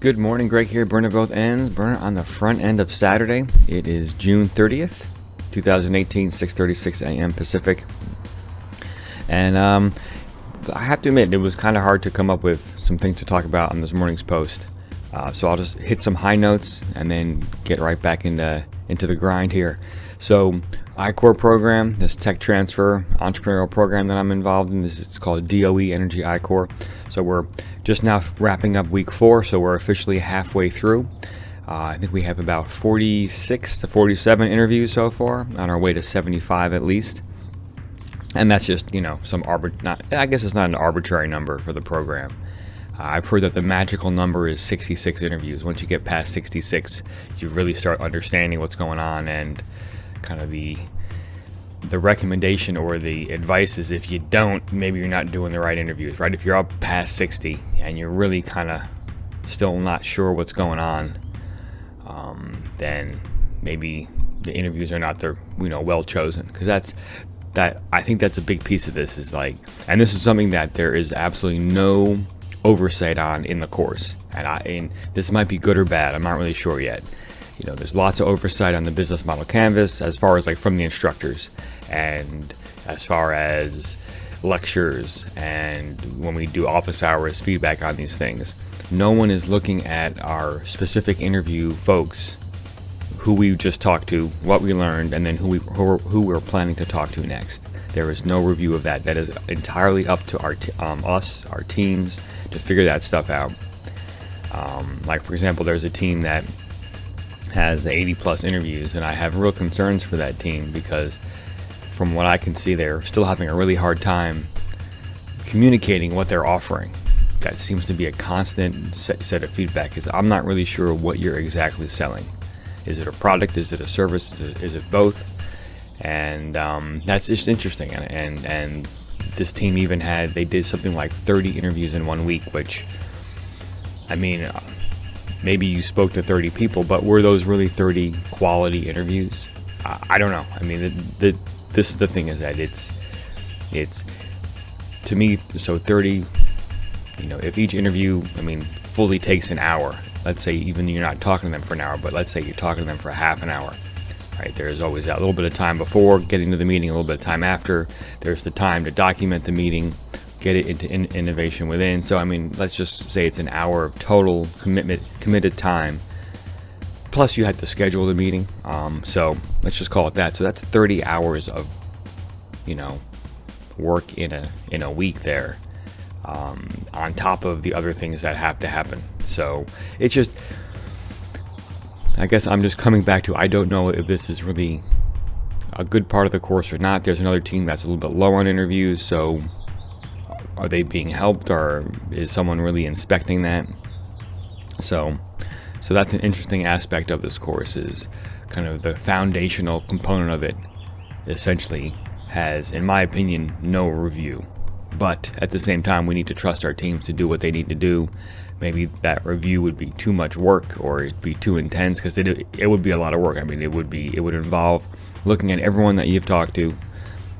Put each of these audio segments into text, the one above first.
Good morning, Greg here, burner both ends, burner on the front end of Saturday. It is June 30th, 2018, 6:36 a.m. Pacific. And I have to admit, it was kind of hard to come up with some things to talk about on this morning's post. So I'll just hit some high notes and then get right back into the grind here. So I-Core program, this tech transfer entrepreneurial program that I'm involved in, it's called DOE Energy I-Core. So we're just now wrapping up week 4, so we're officially halfway through. I think we have about 46 to 47 interviews so far, on our way to 75 at least. And that's just, I guess it's not an arbitrary number for the program. I've heard that the magical number is 66 interviews. Once you get past 66, you really start understanding what's going on, and kind of the recommendation or the advice is if you don't, maybe you're not doing the right interviews, right? If you're up past 60 and you're really kind of still not sure what's going on, then maybe the interviews are not well chosen, because I think that's a big piece of this, is like, and this is something that there is absolutely no oversight on in the course, and this might be good or bad, I'm not really sure yet. There's lots of oversight on the business model canvas as far as like from the instructors, and as far as lectures, and when we do office hours feedback on these things. No one is looking at our specific interview folks, who we just talked to, what we learned, and then who we're planning to talk to next. There is no review of that. That is entirely up to our teams to figure that stuff out. Like for example, there's a team that has 80 plus interviews, and I have real concerns for that team, because from what I can see, they're still having a really hard time communicating what they're offering. That seems to be a constant set of feedback, is I'm not really sure what you're exactly selling. Is it a product? Is it a service? Is it both? And that's just interesting. And this team even they did something like 30 interviews in 1 week, which, I mean, maybe you spoke to 30 people, but were those really 30 quality interviews? I don't know. I mean, this is the thing, is that it's to me, so 30, if each interview, fully takes an hour, let's say, even you're not talking to them for an hour, but let's say you're talking to them for half an hour, right? There's always that little bit of time before getting to the meeting, a little bit of time after. There's the time to document the meeting, get it into innovation within. So, let's just say it's an hour of total committed time. Plus you had to schedule the meeting. So let's just call it that. So that's 30 hours of, work in a week there, on top of the other things that have to happen. So it's just, I guess I'm just coming back to, I don't know if this is really a good part of the course or not. There's another team that's a little bit low on interviews, so are they being helped, or is someone really inspecting that? So that's an interesting aspect of this course, is kind of the foundational component of it essentially has, in my opinion, no review. But at the same time, we need to trust our teams to do what they need to do. Maybe that review would be too much work, or it'd be too intense, because it would be a lot of work. It would involve looking at everyone that you've talked to,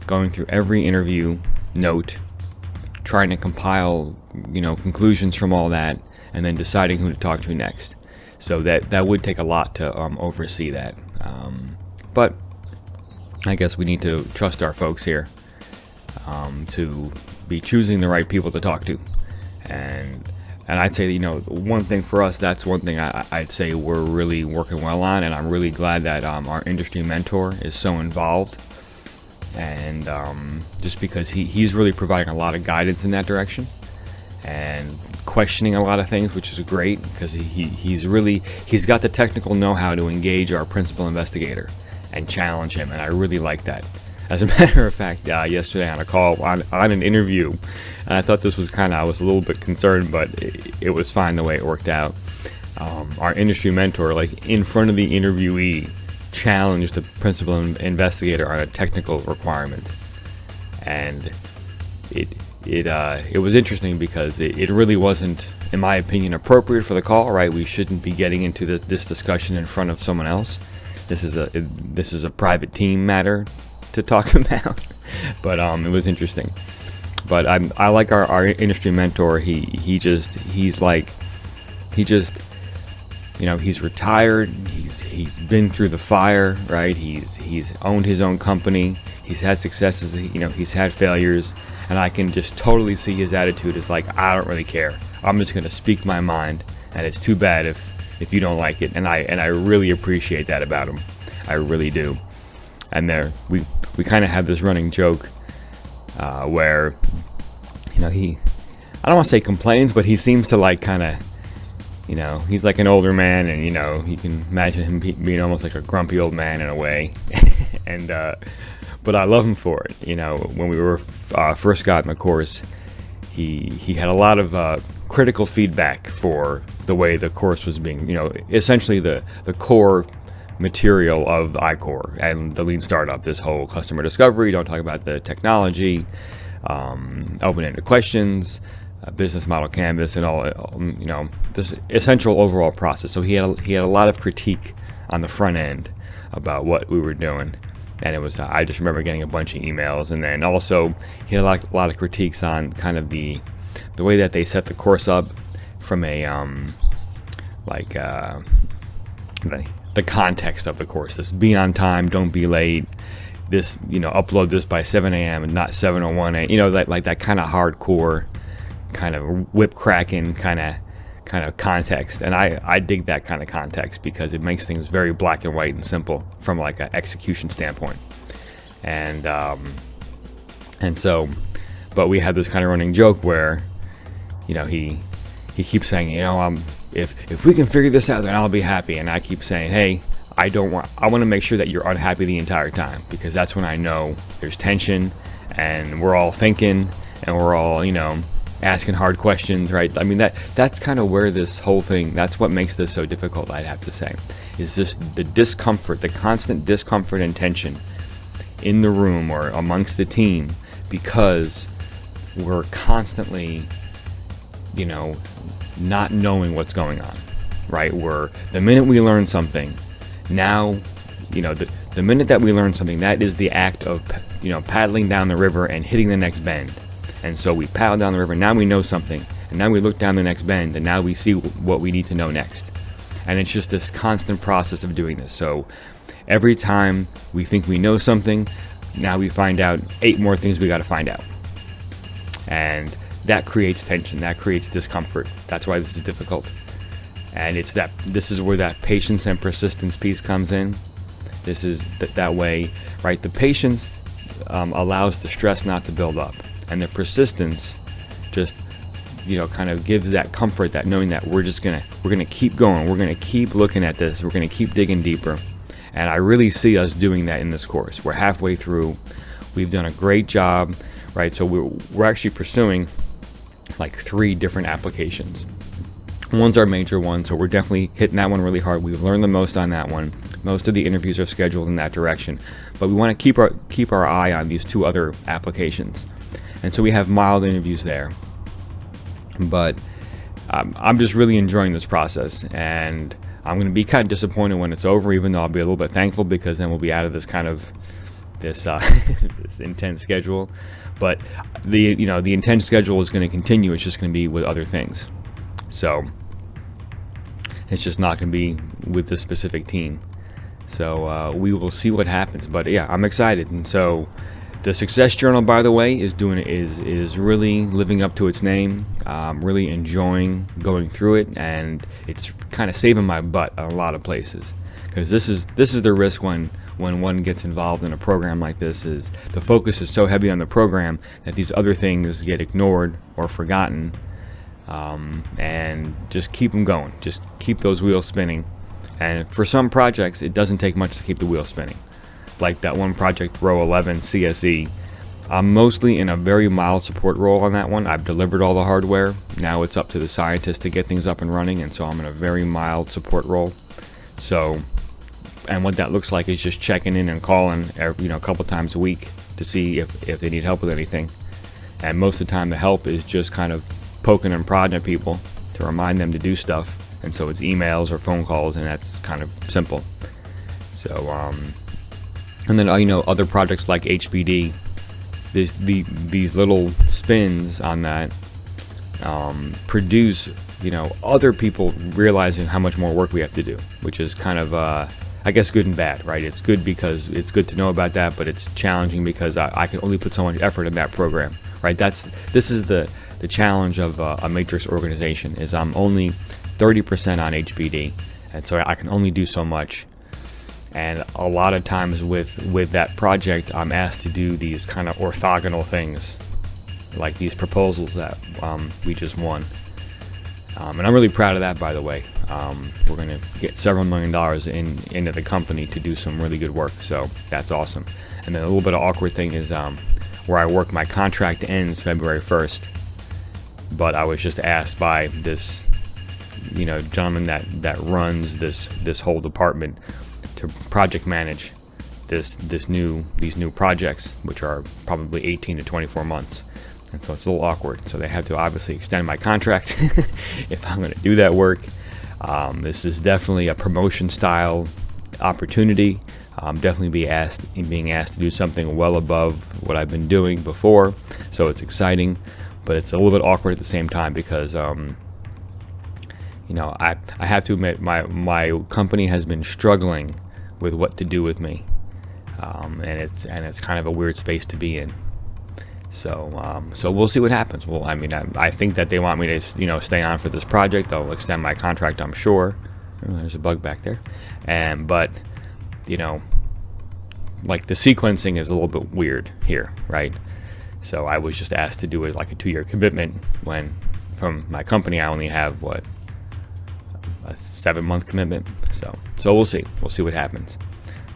going through every interview note, trying to compile, conclusions from all that, and then deciding who to talk to next. So that would take a lot to oversee that. But I guess we need to trust our folks here, to be choosing the right people to talk to. And I'd say, one thing for us, that's one thing I'd say we're really working well on, and I'm really glad that our industry mentor is so involved. And just because he's really providing a lot of guidance in that direction, and questioning a lot of things, which is great, because he's got the technical know-how to engage our principal investigator and challenge him, and I really like that. As a matter of fact, yesterday on a call on an interview, and I thought this was I was a little bit concerned, but it was fine the way it worked out. Our industry mentor, like in front of the interviewee, challenged the principal investigator on a technical requirement, and it was interesting, because it really wasn't, in my opinion, appropriate for the call. Right? We shouldn't be getting into this discussion in front of someone else. This is a private team matter to talk about, but it was interesting. But I like our industry mentor. He just he's retired. He's been through the fire, right? He's owned his own company. He's had successes. He's had failures, and I can just totally see his attitude is like, I don't really care. I'm just gonna speak my mind, and it's too bad if you don't like it. And I really appreciate that about him. I really do. And we kind of have this running joke where I don't want to say complains, but he seems to like kind of, he's like an older man, and you can imagine him being almost like a grumpy old man in a way. And but I love him for it. When we were first got in the course, he had a lot of critical feedback for the way the course was being, essentially the core material of iCore and the Lean Startup, this whole customer discovery. Don't talk about the technology, open-ended questions, business model canvas, and all, this essential overall process. So he had a lot of critique on the front end about what we were doing, and it was I just remember getting a bunch of emails, and then also he had a lot of critiques on kind of the way that they set the course up from a the context of the course. This be on time, don't be late. This upload this by 7 a.m. and not 7:01 a.m. That kind of hardcore, kind of whip cracking kind of context. And I dig that kind of context because it makes things very black and white and simple from like an execution standpoint. And so, but we had this kind of running joke where he keeps saying, if we can figure this out, then I'll be happy. And I keep saying, hey, I want to make sure that you're unhappy the entire time, because that's when I know there's tension and we're all thinking and we're all, asking hard questions, right? I mean, that's kind of where this whole thing, that's what makes this so difficult, I'd have to say, is just the discomfort, the constant discomfort and tension in the room or amongst the team, because we're constantly, not knowing what's going on, right? The minute we learn something, now, the minute that we learn something, that is the act of, paddling down the river and hitting the next bend. And so we paddle down the river, now we know something, and now we look down the next bend, and now we see what we need to know next. And it's just this constant process of doing this. So every time we think we know something, now we find out 8 more things we got to find out. And that creates tension, that creates discomfort. That's why this is difficult. And this is where that patience and persistence piece comes in. This is that way, right? The patience allows the stress not to build up, and the persistence just, kind of gives that comfort, that knowing that we're gonna keep going, we're gonna keep looking at this, we're gonna keep digging deeper. And I really see us doing that in this course. We're halfway through. We've done a great job, right? So we're actually pursuing like 3 different applications. One's our major one, so we're definitely hitting that one really hard. We've learned the most on that one. Most of the interviews are scheduled in that direction, but we want to keep our eye on these 2 other applications, and so we have mild interviews there. But I'm just really enjoying this process, and I'm going to be kind of disappointed when it's over, even though I'll be a little bit thankful, because then we'll be out of this kind of this intense schedule. But the intense schedule is going to continue. It's just going to be with other things. So it's just not going to be with this specific team. So we will see what happens. But yeah, I'm excited. And so the Success Journal, by the way, is really living up to its name. Really enjoying going through it, and it's kind of saving my butt in a lot of places, because this is the risk when one gets involved in a program like this, is the focus is so heavy on the program that these other things get ignored or forgotten. And just keep them going. Just keep those wheels spinning. And for some projects, it doesn't take much to keep the wheels spinning. Like that one project, row 11 CSE. I'm mostly in a very mild support role on that one. I've delivered all the hardware. Now it's up to the scientists to get things up and running, and so I'm in a very mild support role. So, and what that looks like is just checking in and calling a couple times a week to see if they need help with anything. And most of the time the help is just kind of poking and prodding at people to remind them to do stuff. And so it's emails or phone calls, and that's kind of simple. So, and then other projects like HBD, these little spins on that produce other people realizing how much more work we have to do, which is kind of, I guess, good and bad, right? It's good because it's good to know about that, but it's challenging because I can only put so much effort in that program, right? This is the challenge of a matrix organization, is I'm only 30% on HBD, and so I can only do so much. And a lot of times with that project, I'm asked to do these kind of orthogonal things, like these proposals that we just won. And I'm really proud of that, by the way. We're going to get several $1 million into the company to do some really good work, so that's awesome. And then a little bit of awkward thing is where I work, my contract ends February 1st, but I was just asked by this gentleman that runs this whole department to project manage these new projects, which are probably 18 to 24 months. And so it's a little awkward. So they have to obviously extend my contract if I'm going to do that work. This is definitely a promotion style opportunity. Definitely being asked to do something well above what I've been doing before. So it's exciting, but it's a little bit awkward at the same time because I have to admit my company has been struggling with what to do with me, and it's kind of a weird space to be in. So we'll see what happens. Well, I think that they want me to stay on for this project. They'll extend my contract, I'm sure. Oh, there's a bug back there, but like the sequencing is a little bit weird here, right? So I was just asked to do it like a 2-year commitment when from my company I only have a 7-month commitment. So we'll see what happens.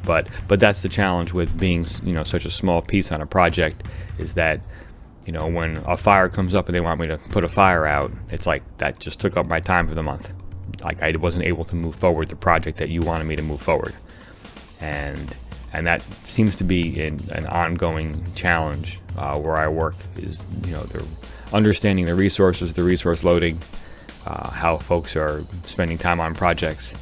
But that's the challenge with being such a small piece on a project, is that when a fire comes up and they want me to put a fire out, it's like that just took up my time for the month. Like I wasn't able to move forward the project that you wanted me to move forward, and that seems to be an ongoing challenge where I work, is they're understanding the resources, the resource loading, how folks are spending time on projects,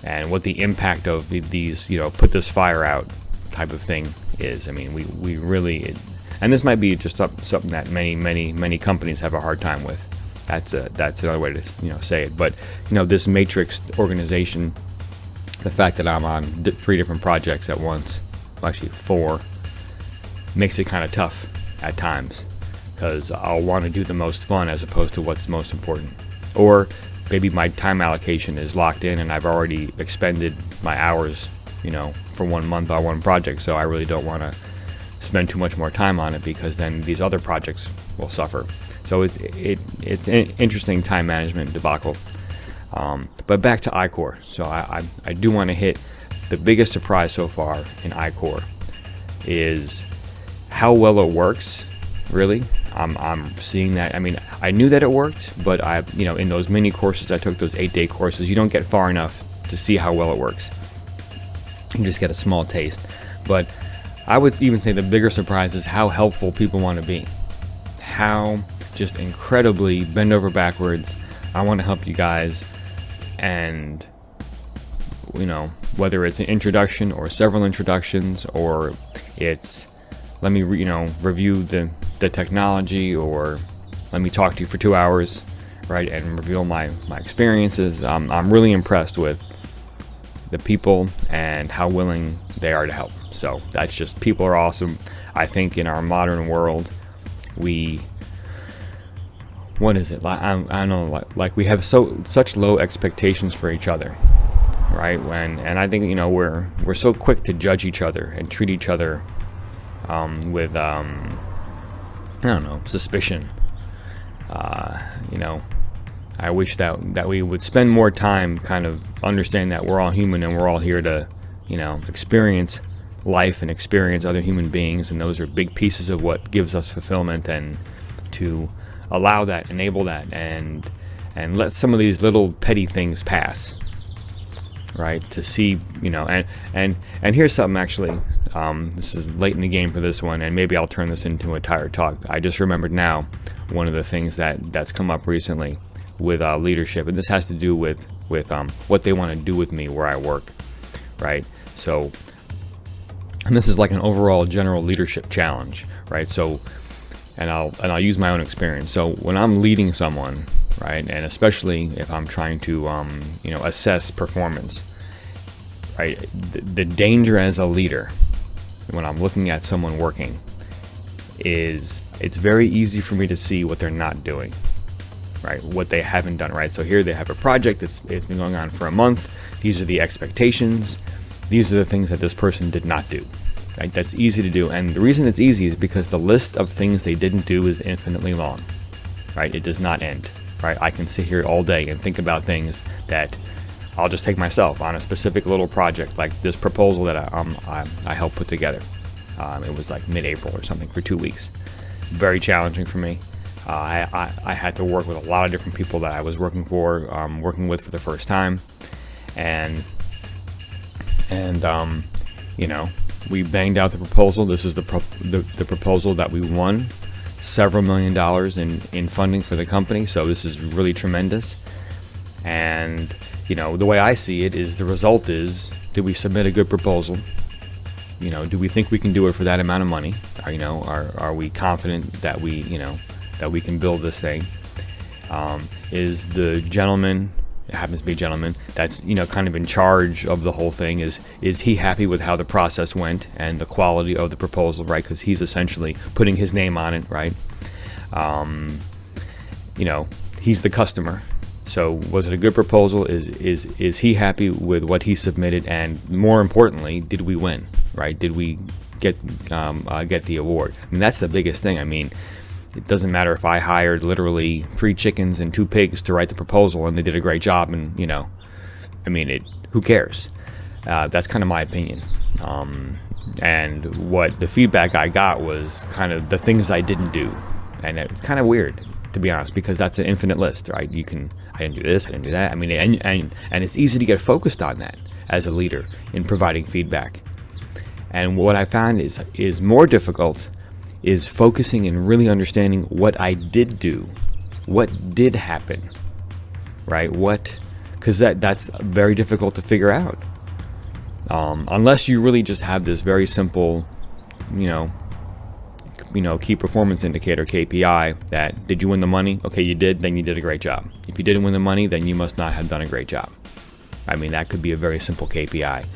and what the impact of these, put this fire out type of thing is. We really, and this might be just something that many companies have a hard time with. That's another way to say it. But this matrix organization, the fact that I'm on 3 different projects at once, actually 4, makes it kind of tough at times, because I'll want to do the most fun as opposed to what's most important. Or maybe my time allocation is locked in and I've already expended my hours, for 1 month on one project, so I really don't want to spend too much more time on it, because then these other projects will suffer. So it's an interesting time management debacle. But back to iCore. So I do want to hit the biggest surprise so far in iCore is how well it works, really. I'm seeing that. I knew that it worked, but in those mini courses I took, those 8-day courses, you don't get far enough to see how well it works. You just get a small taste. But I would even say the bigger surprise is how helpful people want to be. How just incredibly bend over backwards, I want to help you guys, and whether it's an introduction or several introductions, or it's let me review the technology, or let me talk to you for 2 hours, right, and reveal my experiences. I'm really impressed with the people and how willing they are to help. So that's just, people are awesome. I think in our modern world, what is it? I don't know. Like we have such low expectations for each other, right? And I think we're so quick to judge each other and treat each other with I don't know, suspicion. I wish that we would spend more time kind of understanding that we're all human and we're all here to experience life and experience other human beings, and those are big pieces of what gives us fulfillment, and to allow that, enable that, and let some of these little petty things pass, right? To see, and here's something actually. This is late in the game for this one, and maybe I'll turn this into a tire talk. I just remembered now one of the things that's come up recently with leadership, and this has to do with what they want to do with me where I work, right? So, and this is like an overall general leadership challenge, right? So, and I'll use my own experience. So when I'm leading someone, right? And especially if I'm trying to, assess performance, right? The danger as a leader when I'm looking at someone working is it's very easy for me to see what they're not doing, right? What they haven't done, right? So here they have a project it's been going on for a month. These are the expectations. These are the things that this person did not do, right? That's easy to do. And the reason it's easy is because the list of things they didn't do is infinitely long, right? It does not end, right? I can sit here all day and think about things that I'll just take myself on a specific little project, like this proposal that I helped put together. It was like mid-April or something for 2 weeks. Very challenging for me. I had to work with a lot of different people that I was working with for the first time, and we banged out the proposal. This is the proposal that we won, several $1 million in funding for the company. So this is really tremendous. And the way I see it is the result is, did we submit a good proposal? Do we think we can do it for that amount of money? Are we confident that we can build this thing? Is the gentleman, it happens to be a gentleman, that's kind of in charge of the whole thing, is he happy with how the process went and the quality of the proposal, right? Because he's essentially putting his name on it, right? He's the customer. So was it a good proposal? Is he happy with what he submitted? And more importantly, did we win, right? Did we get the award? I mean, that's the biggest thing. I mean, it doesn't matter if I hired literally 3 chickens and 2 pigs to write the proposal and they did a great job, and who cares? That's kind of my opinion. And what the feedback I got was kind of the things I didn't do, and it's kind of weird, to be honest, because that's an infinite list, right? I didn't do this, I didn't do that. I mean, and it's easy to get focused on that as a leader in providing feedback. And what I found is more difficult is focusing and really understanding what I did do, what did happen, right? Because that's very difficult to figure out. Unless you really just have this very simple, key performance indicator, KPI, that did you win the money? Okay, you did, then you did a great job. If you didn't win the money, then you must not have done a great job. I mean, that could be a very simple KPI.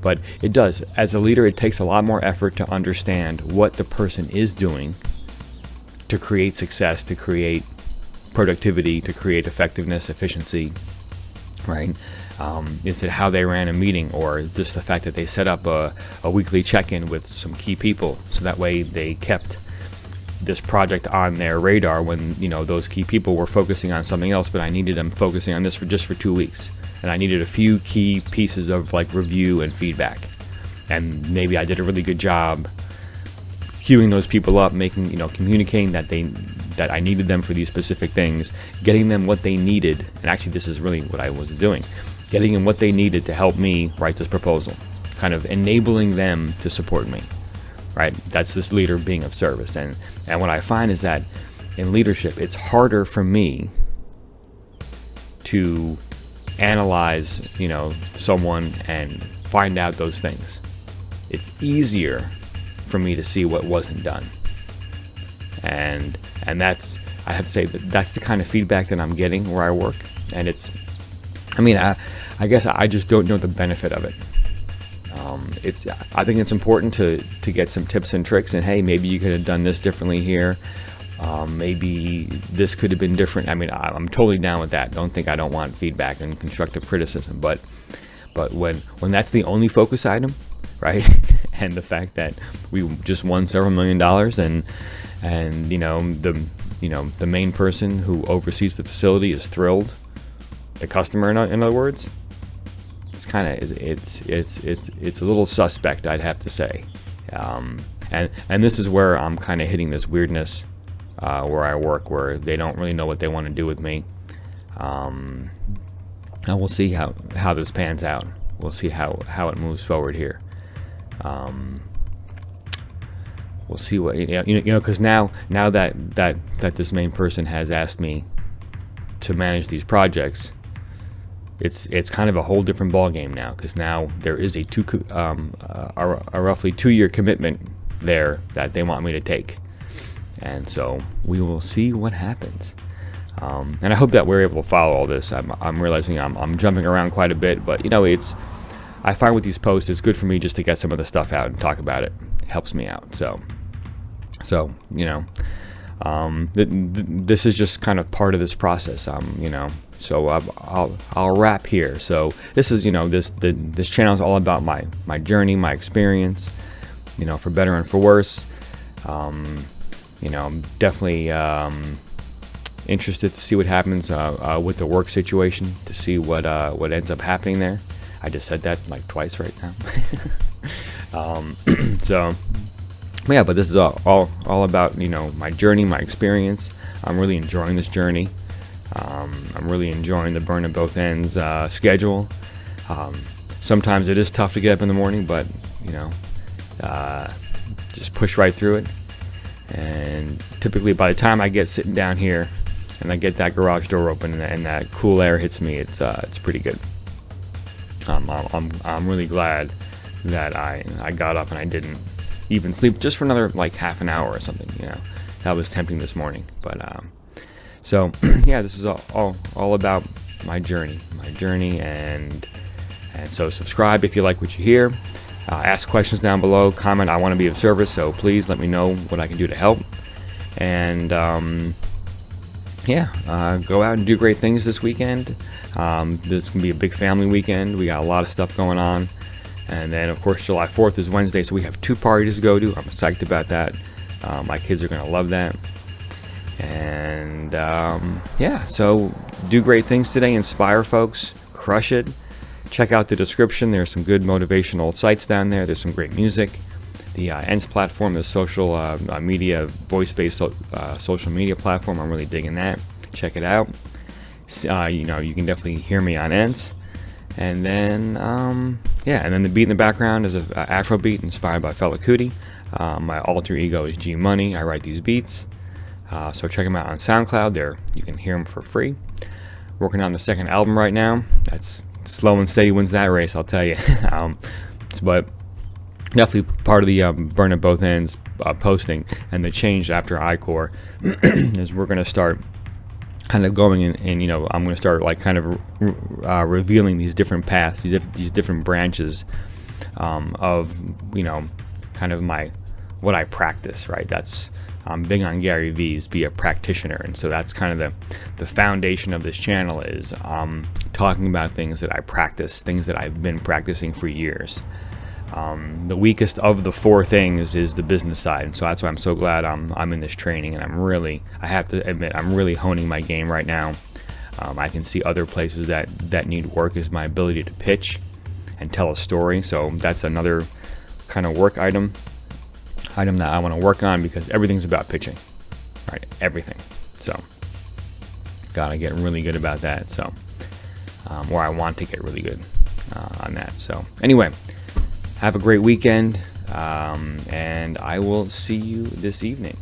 But it does. As a leader, it takes a lot more effort to understand what the person is doing to create success, to create productivity, to create effectiveness, efficiency, right? Is it how they ran a meeting, or just the fact that they set up a weekly check-in with some key people, so that way they kept this project on their radar when those key people were focusing on something else, but I needed them focusing on this for 2 weeks, and I needed a few key pieces of review and feedback, and maybe I did a really good job queuing those people up, making communicating that I needed them for these specific things, getting them what they needed, and actually this is really what I was doing. Getting them what they needed to help me write this proposal, kind of enabling them to support me, right? That's this leader being of service. And what I find is that in leadership, it's harder for me to analyze, someone and find out those things. It's easier for me to see what wasn't done. And that's, I have to say, that's the kind of feedback that I'm getting where I work. And I guess I just don't know the benefit of it. I think it's important to get some tips and tricks, and hey, maybe you could have done this differently here. Maybe this could have been different. I mean, I'm totally down with that. I don't want feedback and constructive criticism, but when that's the only focus item, right? And the fact that we just won several $1 million, and the main person who oversees the facility is thrilled. The customer, in other words, it's a little suspect, I'd have to say, and this is where I'm kind of hitting this weirdness where I work, where they don't really know what they want to do with me. And we'll see how this pans out. We'll see how it moves forward here. We'll see what because now that this main person has asked me to manage these projects, it's kind of a whole different ballgame now, because now there is a roughly 2-year commitment there that they want me to take, and so we will see what happens. And I hope that we're able to follow all this. I'm realizing I'm jumping around quite a bit, but I find with these posts, it's good for me just to get some of the stuff out and talk about it. It helps me out. So this is just kind of part of this process. So I'll wrap here. So this is, this channel is all about my journey, my experience, for better and for worse. I'm definitely interested to see what happens with the work situation, to see what ends up happening there. I just said that like twice right now. But this is all about my journey, my experience. I'm really enjoying this journey. I'm really enjoying the burn at both ends schedule. Sometimes it is tough to get up in the morning, but just push right through it. And typically by the time I get sitting down here and I get that garage door open and that cool air hits me, it's pretty good. I'm really glad that I got up and I didn't even sleep just for another like half an hour or something. That was tempting this morning. But this is all about my journey, and so subscribe if you like what you hear. Ask questions down below, comment. I want to be of service, so please let me know what I can do to help. And go out and do great things this weekend. This can be a big family weekend. We got a lot of stuff going on. And then, of course, July 4th is Wednesday, so we have 2 parties to go to. I'm psyched about that. My kids are going to love that. And, so do great things today. Inspire folks. Crush it. Check out the description. There's some good motivational sites down there. There's some great music. The ENS platform is social media, voice-based social media platform. I'm really digging that. Check it out. You can definitely hear me on ENS. And then, and then the beat in the background is an Afro beat inspired by fellow hoodie. My alter ego is G Money. I write these beats. So check them out on SoundCloud. There, you can hear them for free. Working on the second album right now. That's slow and steady wins that race, I'll tell you. But definitely part of the burn at both ends posting, and the change after iCore is we're going to start kind of going and I'm going to start like kind of revealing these different paths, these different branches of kind of what I practice, right? That's I'm big on Gary V's be a practitioner, and so that's kind of the foundation of this channel is talking about things that I practice, things that I've been practicing for years. The weakest of the 4 things is the business side, and so that's why I'm so glad I'm in this training, and I have to admit, I'm really honing my game right now. I can see other places that need work is my ability to pitch and tell a story, so that's another kind of work item that I want to work on, because everything's about pitching, right? Everything. So gotta get really good about that. So or I want to get really good on that. So anyway, have a great weekend, and I will see you this evening.